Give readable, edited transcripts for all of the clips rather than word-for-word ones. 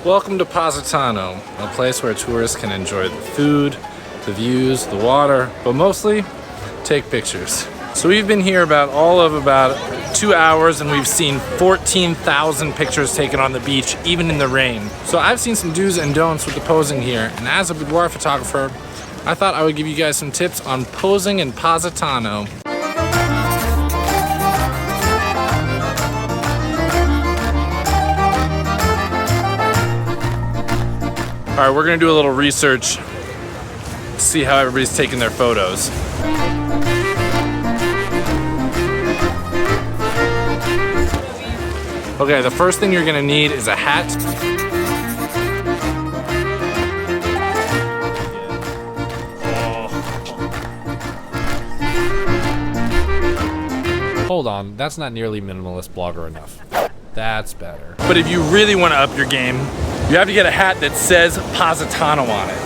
Welcome to Positano, a place where tourists can enjoy the food, the views, the water, but mostly take pictures. So we've been here about 2 hours and we've seen 14,000 pictures taken on the beach, even in the rain. So I've seen some do's and don'ts with the posing here, and as a boudoir photographer, I thought I would give you guys some tips on posing in Positano. All right, we're gonna do a little research, see how everybody's taking their photos. Okay, the first thing you're gonna need is a hat. Hold on, that's not nearly minimalist blogger enough. That's better. But if you really wanna up your game, you have to get a hat that says Positano on it.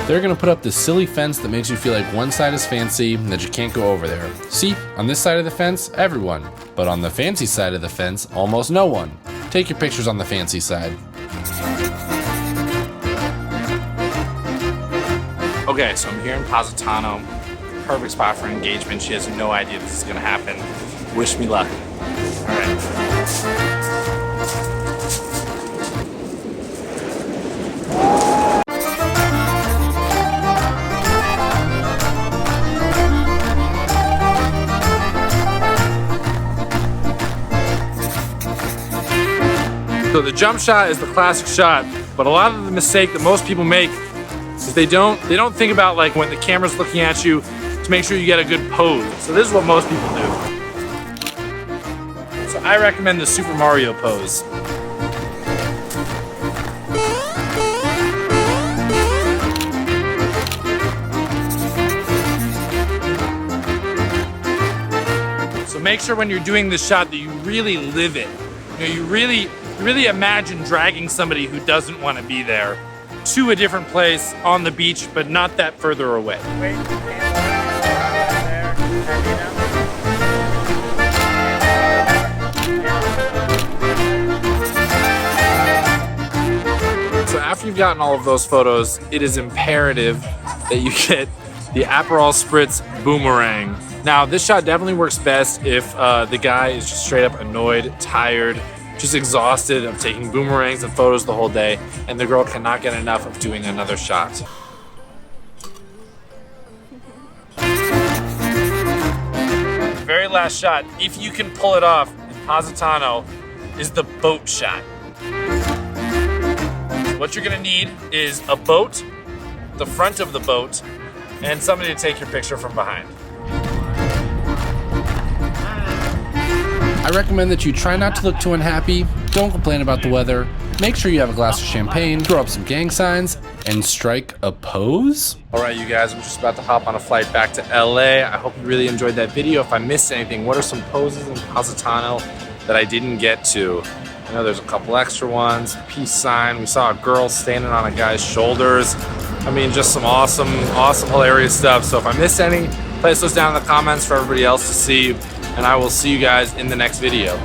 They're gonna put up this silly fence that makes you feel like one side is fancy and that you can't go over there. See, on this side of the fence, everyone. But on the fancy side of the fence, almost no one. Take your pictures on the fancy side. Okay, so I'm here in Positano. Perfect spot for engagement. She has no idea this is gonna happen. Wish me luck. All right. So the jump shot is the classic shot, but a lot of the mistake that most people make is they don't think about like when the camera's looking at you to make sure you get a good pose. So this is what most people do. So I recommend the Super Mario pose. So make sure when you're doing this shot that you really live it. You know, you really imagine dragging somebody who doesn't want to be there to a different place on the beach, but not that further away. So after you've gotten all of those photos, it is imperative that you get the Aperol Spritz boomerang. Now, this shot definitely works best if the guy is just straight up annoyed, tired, just exhausted of taking boomerangs and photos the whole day, and the girl cannot get enough of doing another shot. The very last shot, if you can pull it off in Positano, is the boat shot. What you're gonna need is a boat, the front of the boat, and somebody to take your picture from behind. I recommend that you try not to look too unhappy, don't complain about the weather, make sure you have a glass of champagne, throw up some gang signs, and strike a pose. All right, you guys, I'm just about to hop on a flight back to LA. I hope you really enjoyed that video. If I missed anything, what are some poses in Positano that I didn't get to? I know there's a couple extra ones, peace sign. We saw a girl standing on a guy's shoulders. I mean, just some awesome, hilarious stuff. So if I missed any, place those down in the comments for everybody else to see. And I will see you guys in the next video.